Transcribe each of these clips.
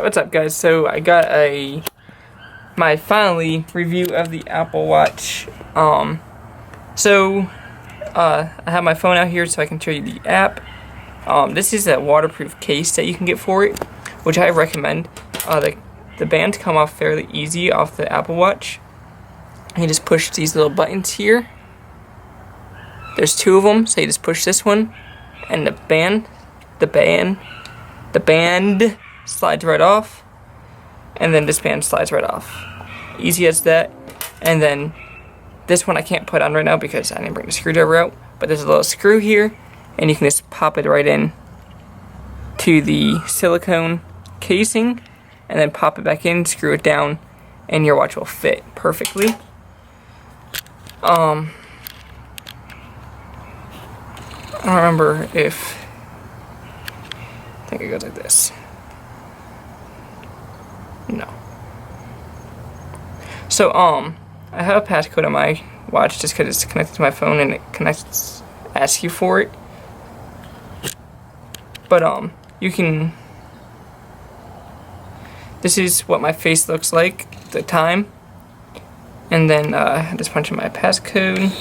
what's up guys? So I got my finally review of the Apple Watch. I have my phone out here so I can show you the app. This is a waterproof case that you can get for it, which I recommend. The bands come off fairly easy off the Apple Watch. You just push these little buttons here. There's two of them, so you just push this one, and the band slides right off, and then this band slides right off. Easy as that. And then this one I can't put on right now because I didn't bring the screwdriver out, but there's a little screw here, and you can just pop it right in to the silicone casing, and then pop it back in, screw it down, and your watch will fit perfectly. I don't remember if, I think it goes like this. No. So, I have a passcode on my watch just because it's connected to my phone and it asks you for it. But, you can, this is what my face looks like at the time. And then, I just punch in my passcode.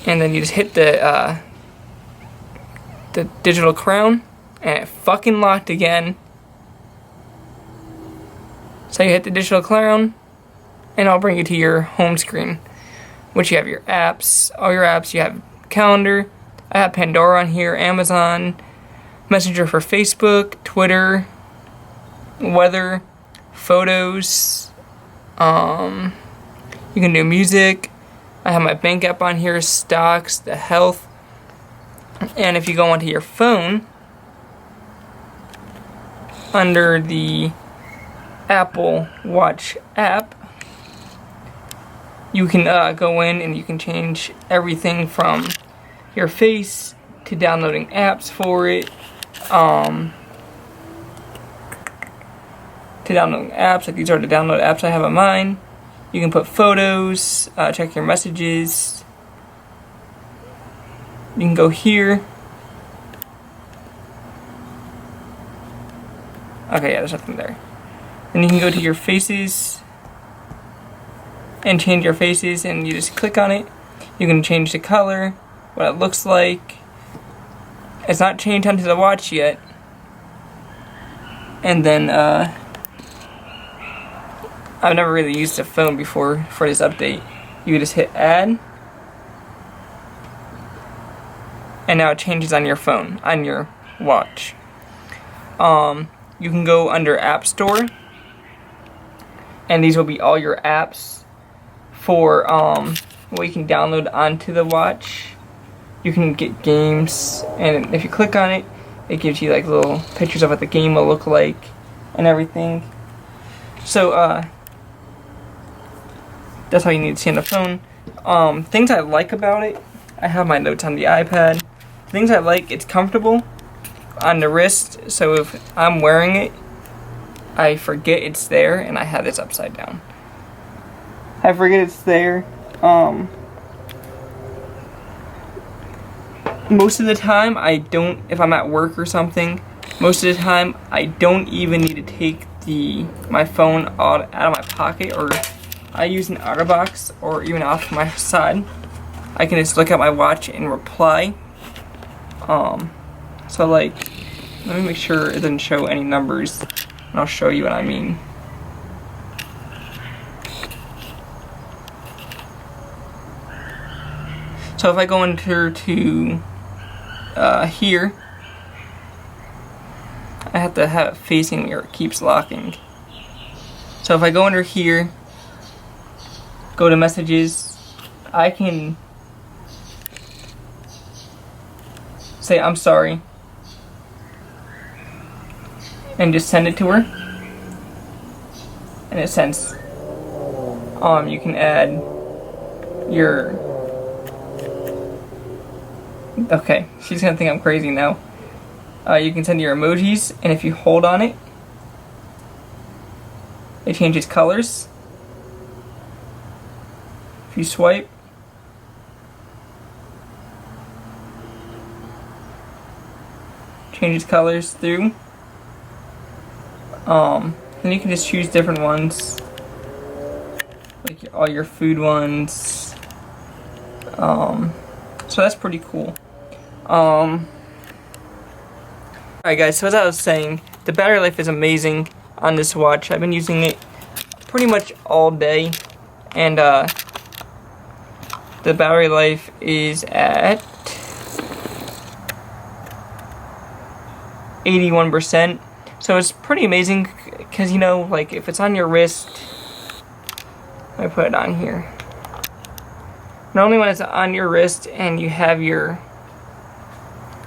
And then you just hit the digital crown, and it fucking locked again. So you hit the digital crown, and I'll bring you to your home screen, which you have your apps, all your apps. You have calendar. I have Pandora on here, Amazon, Messenger for Facebook, Twitter, weather, photos. You can do music. I have my bank app on here, stocks, the health. And if you go onto your phone, under the Apple Watch app, you can go in and you can change everything from your face to downloading apps for it, like these are the download apps I have on mine. You can put photos, check your messages. You can go here. Okay, yeah, there's nothing there. Then you can go to your faces and change your faces, and you just click on it. You can change the color, what it looks like. It's not changed onto the watch yet. And then, I've never really used a phone before for this update. You just hit add, and now it changes on your phone, on your watch. You can go under App Store, and these will be all your apps for what you can download onto the watch. You can get games, and if you click on it, it gives you like little pictures of what the game will look like and everything. So that's all you need to see on the phone. Things I like about it, I have my notes on the iPad. Things I like, it's comfortable on the wrist, so if I'm wearing it, I forget it's there, and I have this upside down. I forget it's there. Most of the time, I don't, if I'm at work or something, most of the time, I don't even need to take my phone out of my pocket, or I use an OtterBox, or even off my side. I can just look at my watch and reply. So like, let me make sure it doesn't show any numbers, and I'll show you what I mean. So if I go into here, I have to have it facing where it keeps locking. So if I go under here, go to messages, I can say I'm sorry and just send it to her, and it sends. You can add your, okay, she's gonna think I'm crazy now. You can send your emojis, and if you hold on it, it changes colors. If you swipe, changes colors through. And you can just choose different ones, like all your food ones. So that's pretty cool. Alright guys, so as I was saying, the battery life is amazing on this watch. I've been using it pretty much all day, and the battery life is at 81%. So it's pretty amazing because, you know, like if it's on your wrist, let me put it on here. Normally when it's on your wrist and you have your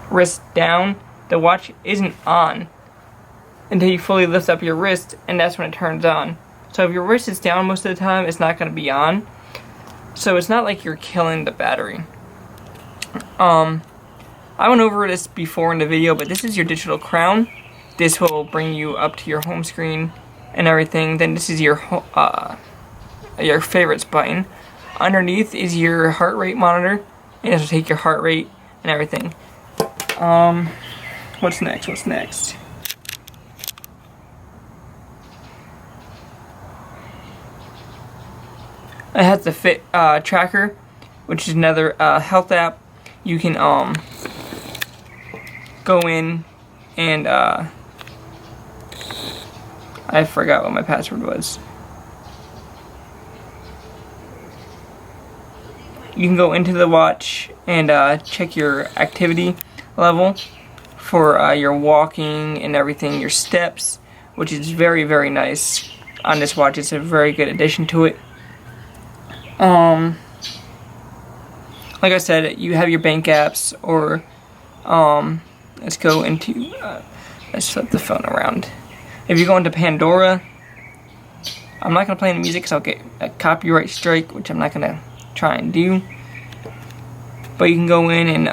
wrist down, the watch isn't on until you fully lift up your wrist, and that's when it turns on. So if your wrist is down most of the time, it's not going to be on. So it's not like you're killing the battery. I went over this before in the video, but this is your digital crown. This will bring you up to your home screen and everything. Then this is your favorites button. Underneath is your heart rate monitor, and this will take your heart rate and everything. What's next? What's next? It has the Fit Tracker, which is another health app. You can go in and I forgot what my password was. You can go into the watch and check your activity level for your walking and everything, your steps, which is very, very nice on this watch. It's a very good addition to it. Like I said, you have your bank apps, or let's go into let's flip the phone around. If you go into Pandora, I'm not gonna play any music because I'll get a copyright strike, which I'm not gonna try and do. But you can go in and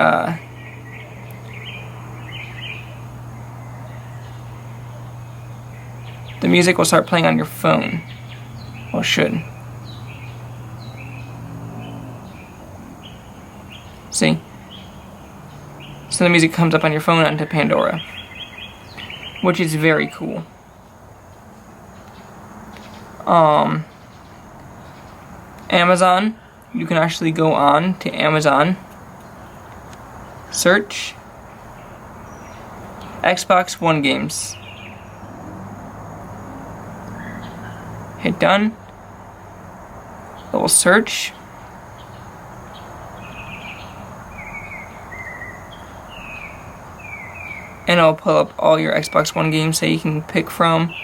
the music will start playing on your phone. Well, it should. See? So the music comes up on your phone onto Pandora, which is very cool. Amazon, you can actually go on to Amazon, search Xbox One games, hit done, it will search, and it'll pull up all your Xbox One games that you can pick from.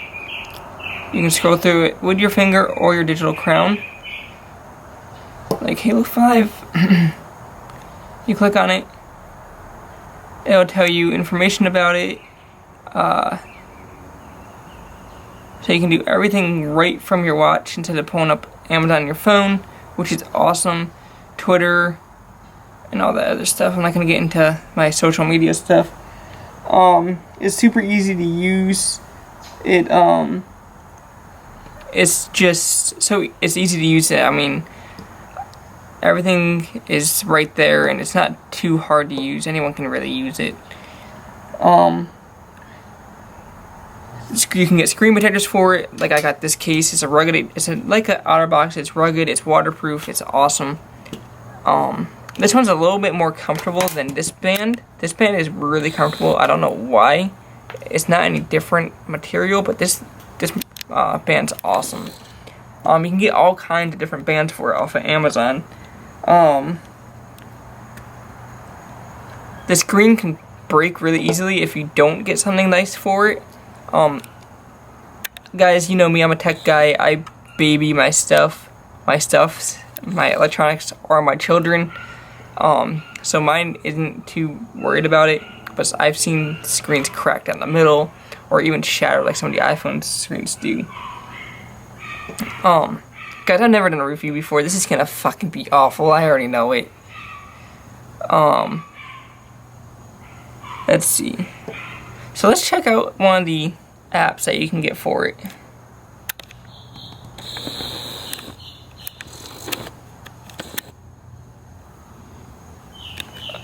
You can scroll through it with your finger or your digital crown, like Halo 5. You click on it, it'll tell you information about it, so you can do everything right from your watch instead of pulling up Amazon on your phone, which is awesome. Twitter and all that other stuff. I'm not going to get into my social media stuff. It's super easy to use. It's just so it's easy to use. I mean, everything is right there, and it's not too hard to use. Anyone can really use it. You can get screen protectors for it. Like I got this case. It's a rugged. It's like an OtterBox. It's rugged. It's waterproof. It's awesome. This one's a little bit more comfortable than this band. This band is really comfortable. I don't know why. It's not any different material, but this band's awesome. You can get all kinds of different bands for it off of Amazon. The screen can break really easily if you don't get something nice for it. Guys, you know me, I'm a tech guy. I baby my stuff, my electronics, or my children. So mine isn't too worried about it, but I've seen screens cracked down the middle, or even shattered like some of the iPhone screens do. Guys, I've never done a review before. This is gonna fucking be awful. I already know it. Let's see. So let's check out one of the apps that you can get for it.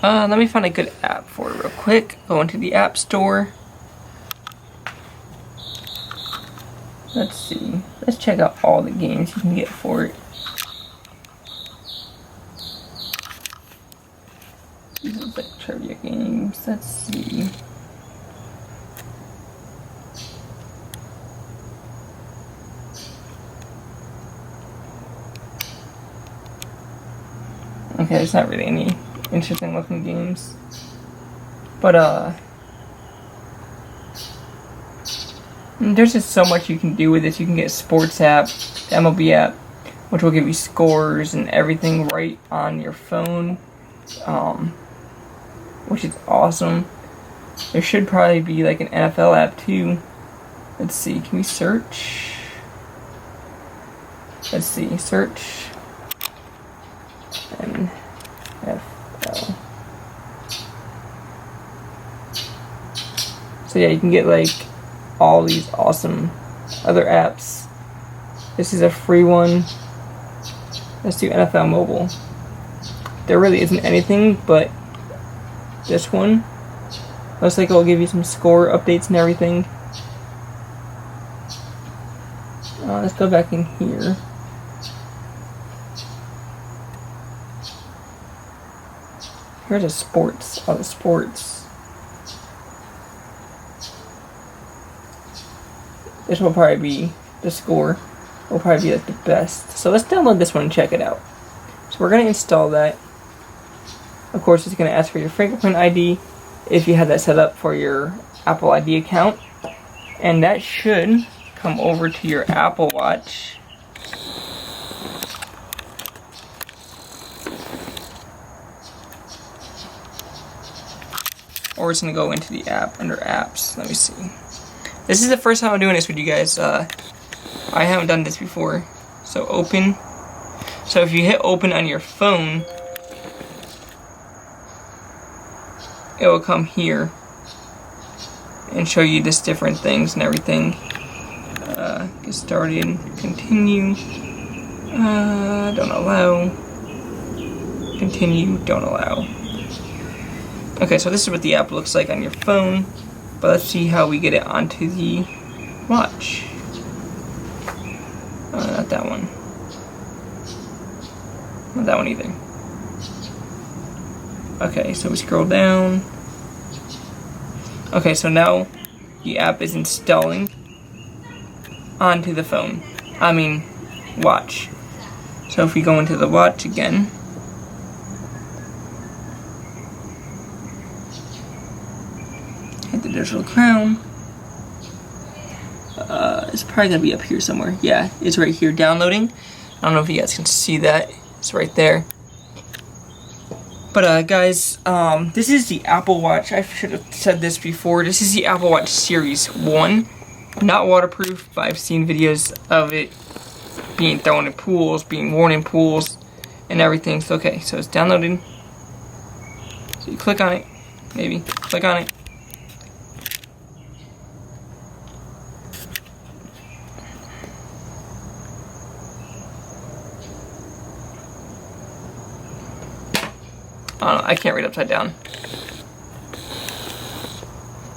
Let me find a good app for it real quick. Go into the App Store. Let's see. Let's check out all the games you can get for it. These are like trivia games. Let's see. Okay, there's not really any interesting looking games. But there's just so much you can do with this. You can get a sports app, the MLB app, which will give you scores and everything right on your phone, which is awesome. There should probably be like an NFL app too. Let's see, can we search? Let's see, search NFL. So yeah, you can get like all these awesome other apps. This is a free one. Let's do NFL Mobile. There really isn't anything but this one. Looks like it'll give you some score updates and everything. Let's go back in here. Here's a sports. Oh, the sports. This will probably be the score. Will probably be like the best. So let's download this one and check it out. So we're gonna install that. Of course, it's gonna ask for your fingerprint ID if you have that set up for your Apple ID account, and that should come over to your Apple Watch. Or it's gonna go into the app under apps. Let me see. This is the first time I'm doing this with you guys. I haven't done this before. So open. So if you hit open on your phone, it will come here and show you just different things and everything. Get started, continue, don't allow, continue, don't allow. Okay, so this is what the app looks like on your phone, but let's see how we get it onto the watch. Not that one. Not that one either. Okay, so we scroll down. Okay, so now the app is installing onto the phone. I mean, watch. So if we go into the watch again, hit the digital crown. It's probably gonna be up here somewhere. Yeah, it's right here downloading. I don't know if you guys can see that. It's right there. But guys, this is the Apple Watch. I should have said this before. This is the Apple Watch Series 1. Not waterproof, but I've seen videos of it being thrown in pools, being worn in pools, and everything. So okay, so it's downloading. So you click on it, maybe. Click on it. I can't read upside down.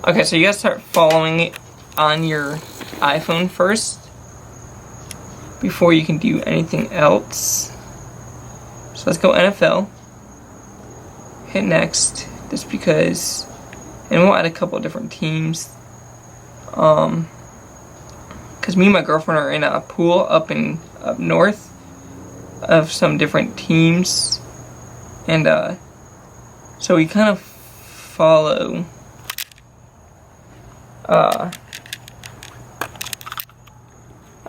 Okay, so you gotta start following it on your iPhone first before you can do anything else. So let's go NFL. Hit next, just because, and we'll add a couple of different teams. Cause me and my girlfriend are in a pool up north of some different teams, and so we kind of follow I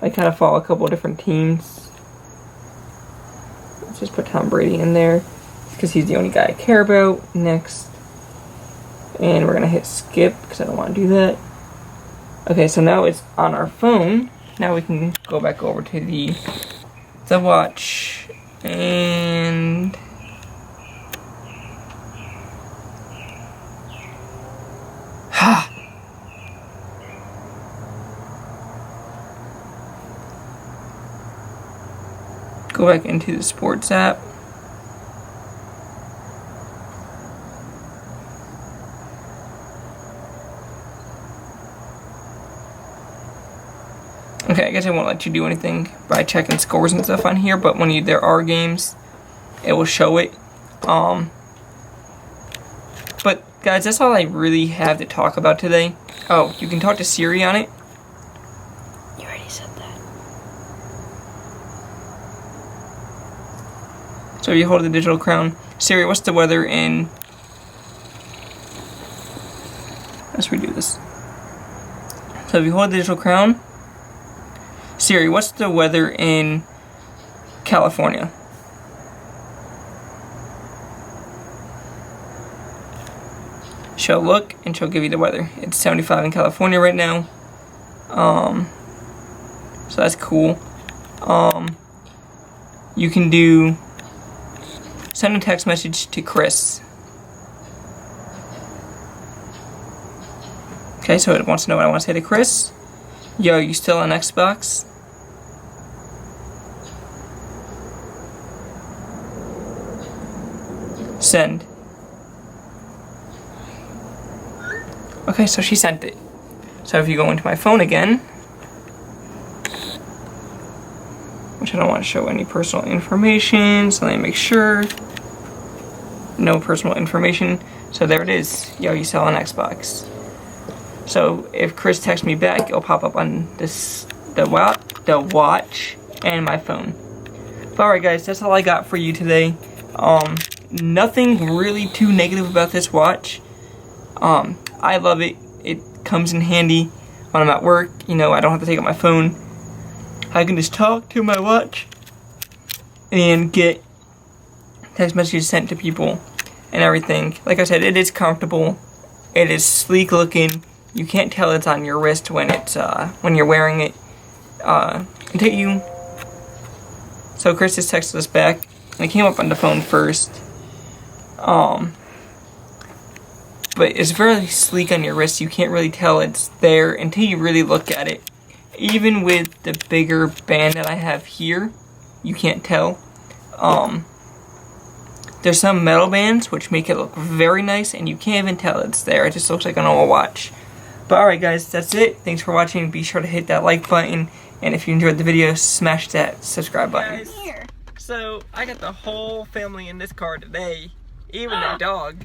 kind of follow a couple of different teams. Let's just put Tom Brady in there because he's the only guy I care about. Next, and we're gonna hit skip because I don't want to do that. Okay, so now it's on our phone. Now we can go back over to the watch and go back into the sports app. Okay, I guess I won't let you do anything by checking scores and stuff on here, but when there are games, it will show it. But guys, that's all I really have to talk about today. Oh, you can talk to Siri on it. You already said that. So if you hold the digital crown, Siri, what's the weather in... Let's redo this. So if you hold the digital crown, Siri, what's the weather in California? She'll look and she'll give you the weather. It's 75 in California right now. So that's cool. You can do send a text message to Chris. Okay, so it wants to know what I want to say to Chris. Yo, you still on Xbox? Send. Okay, so she sent it. So if you go into my phone again, which I don't want to show any personal information, so let me make sure. No personal information. So there it is. Yo, you sell on Xbox. So if Chris texts me back, it'll pop up on the watch and my phone. But alright guys, that's all I got for you today. Nothing really too negative about this watch. I love it. It comes in handy when I'm at work. You know, I don't have to take out my phone. I can just talk to my watch and get text messages sent to people and everything. Like I said, it is comfortable. It is sleek looking. You can't tell it's on your wrist when it's when you're wearing it. Until you. So Chris just texted us back, and it came up on the phone first. But it's very sleek on your wrist. You can't really tell it's there until you really look at it. Even with the bigger band that I have here, you can't tell. There's some metal bands which make it look very nice, and you can't even tell it's there. It just looks like a normal watch. But alright guys, that's it. Thanks for watching. Be sure to hit that like button, and if you enjoyed the video, smash that subscribe button. Here. So, I got the whole family in this car today, even the dog.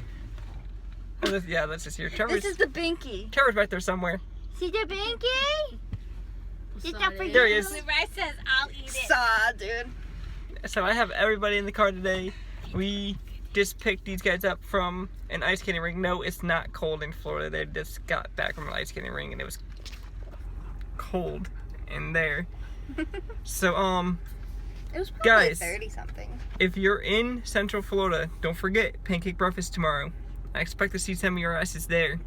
Yeah, let's just hear. This is the Binky. Trevor's back there somewhere. See the Binky? There he is. Rice says I'll eat it. Saw, dude. So I have everybody in the car today. We just picked these guys up from an ice skating rink. No, it's not cold in Florida. They just got back from an ice skating rink and it was cold in there. So, It was probably guys, 30 something. if you're in Central Florida, don't forget Pancake Breakfast tomorrow. I expect to see some of your asses there.